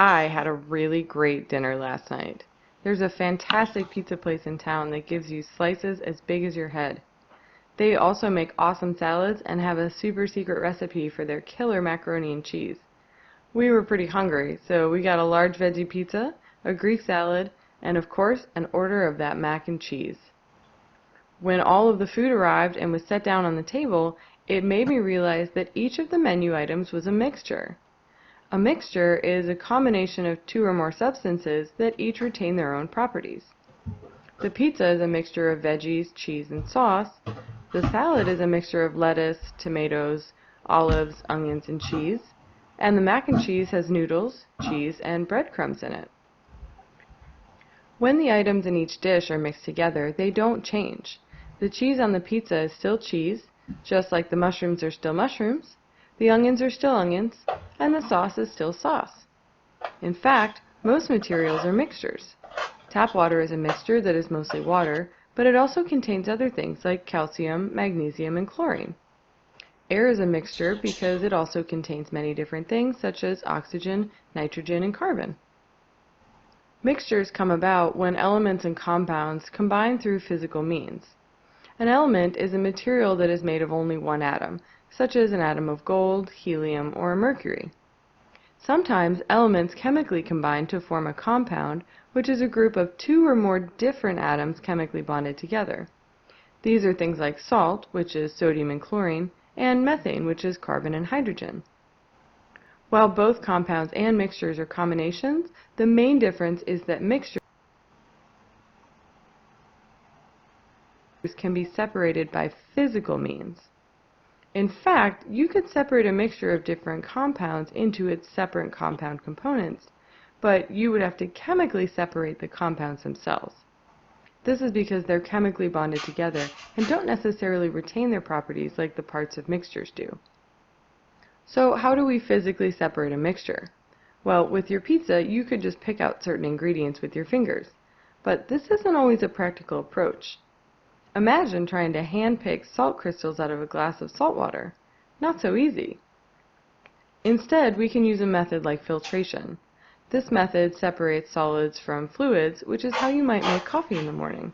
I had a really great dinner last night. There's a fantastic pizza place in town that gives you slices as big as your head. They also make awesome salads and have a super secret recipe for their killer macaroni and cheese. We were pretty hungry, so we got a large veggie pizza, a Greek salad, and of course, an order of that mac and cheese. When all of the food arrived and was set down on the table, it made me realize that each of the menu items was a mixture. A mixture is a combination of two or more substances that each retain their own properties. The pizza is a mixture of veggies, cheese, and sauce. The salad is a mixture of lettuce, tomatoes, olives, onions, and cheese. And the mac and cheese has noodles, cheese, and breadcrumbs in it. When the items in each dish are mixed together, they don't change. The cheese on the pizza is still cheese, just like the mushrooms are still mushrooms, the onions are still onions, and the sauce is still sauce. In fact, most materials are mixtures. Tap water is a mixture that is mostly water, but it also contains other things like calcium, magnesium, and chlorine. Air is a mixture because it also contains many different things such as oxygen, nitrogen, and carbon. Mixtures come about when elements and compounds combine through physical means. An element is a material that is made of only one atom, such as an atom of gold, helium, or mercury. Sometimes elements chemically combine to form a compound, which is a group of two or more different atoms chemically bonded together. These are things like salt, which is sodium and chlorine, and methane, which is carbon and hydrogen. While both compounds and mixtures are combinations, the main difference is that mixtures can be separated by physical means. In fact, you could separate a mixture of different compounds into its separate compound components, but you would have to chemically separate the compounds themselves. This is because they're chemically bonded together and don't necessarily retain their properties like the parts of mixtures do. So how do we physically separate a mixture? Well, with your pizza, you could just pick out certain ingredients with your fingers, but this isn't always a practical approach. Imagine trying to hand-pick salt crystals out of a glass of salt water. Not so easy. Instead, we can use a method like filtration. This method separates solids from fluids, which is how you might make coffee in the morning.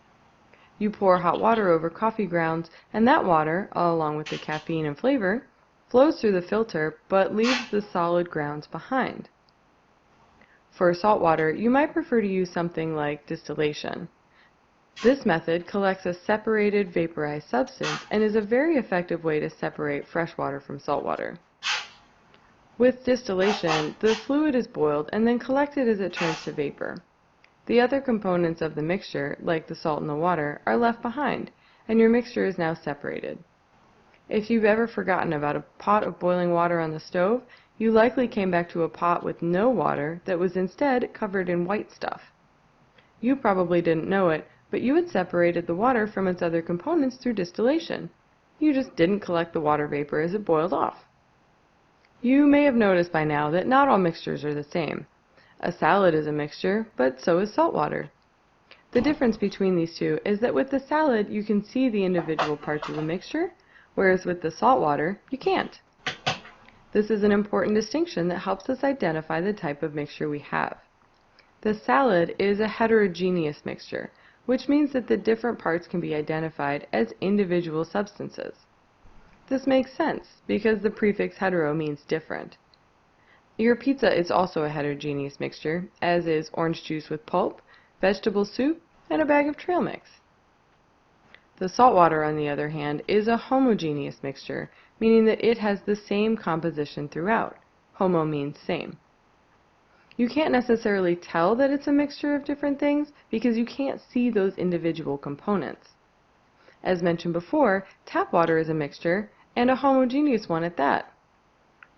You pour hot water over coffee grounds, and that water, along with the caffeine and flavor, flows through the filter but leaves the solid grounds behind. For salt water, you might prefer to use something like distillation. This method collects a separated vaporized substance and is a very effective way to separate fresh water from salt water. With distillation, the fluid is boiled and then collected as it turns to vapor. The other components of the mixture, like the salt and the water, are left behind, and your mixture is now separated. If you've ever forgotten about a pot of boiling water on the stove, you likely came back to a pot with no water that was instead covered in white stuff. You probably didn't know it, but you had separated the water from its other components through distillation. You just didn't collect the water vapor as it boiled off. You may have noticed by now that not all mixtures are the same. A salad is a mixture, but so is salt water. The difference between these two is that with the salad you can see the individual parts of the mixture, whereas with the salt water you can't. This is an important distinction that helps us identify the type of mixture we have. The salad is a heterogeneous mixture, which means that the different parts can be identified as individual substances. This makes sense because the prefix hetero means different. Your pizza is also a heterogeneous mixture, as is orange juice with pulp, vegetable soup, and a bag of trail mix. The salt water, on the other hand, is a homogeneous mixture, meaning that it has the same composition throughout. Homo means same. You can't necessarily tell that it's a mixture of different things because you can't see those individual components. As mentioned before, tap water is a mixture, and a homogeneous one at that.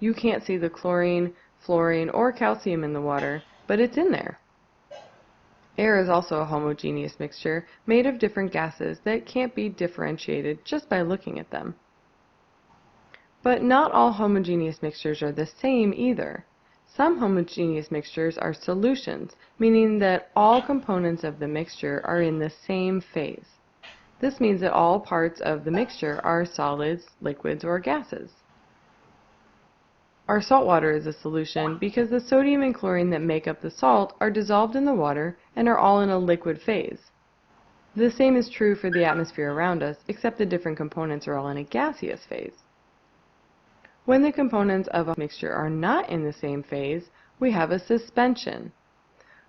You can't see the chlorine, fluorine, or calcium in the water, but it's in there. Air is also a homogeneous mixture made of different gases that can't be differentiated just by looking at them. But not all homogeneous mixtures are the same either. Some homogeneous mixtures are solutions, meaning that all components of the mixture are in the same phase. This means that all parts of the mixture are solids, liquids, or gases. Our salt water is a solution because the sodium and chlorine that make up the salt are dissolved in the water and are all in a liquid phase. The same is true for the atmosphere around us, except the different components are all in a gaseous phase. When the components of a mixture are not in the same phase, we have a suspension.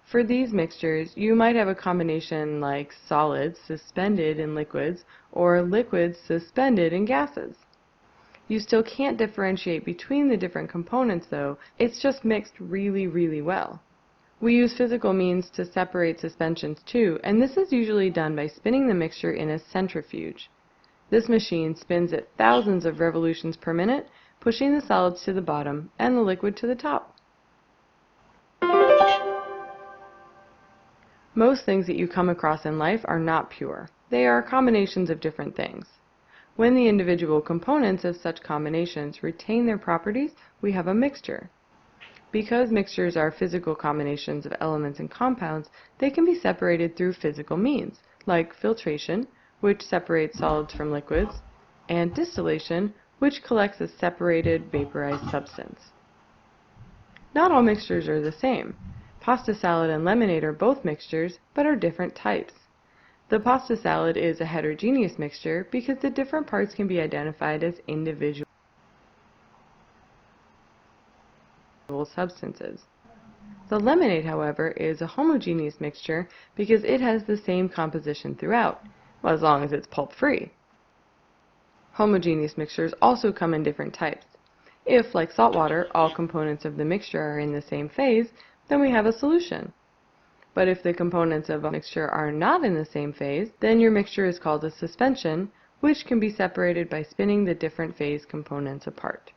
For these mixtures, you might have a combination like solids suspended in liquids or liquids suspended in gases. You still can't differentiate between the different components though, it's just mixed really well. We use physical means to separate suspensions too, and this is usually done by spinning the mixture in a centrifuge. This machine spins at thousands of revolutions per minute, pushing the solids to the bottom and the liquid to the top. Most things that you come across in life are not pure. They are combinations of different things. When the individual components of such combinations retain their properties, we have a mixture. Because mixtures are physical combinations of elements and compounds, they can be separated through physical means, like filtration, which separates solids from liquids, and distillation, which collects a separated vaporized substance. Not all mixtures are the same. Pasta salad and lemonade are both mixtures, but are different types. The pasta salad is a heterogeneous mixture because the different parts can be identified as individual substances. The lemonade, however, is a homogeneous mixture because it has the same composition throughout, well, as long as it's pulp-free. Homogeneous mixtures also come in different types. If, like salt water, all components of the mixture are in the same phase, then we have a solution. But if the components of a mixture are not in the same phase, then your mixture is called a suspension, which can be separated by spinning the different phase components apart.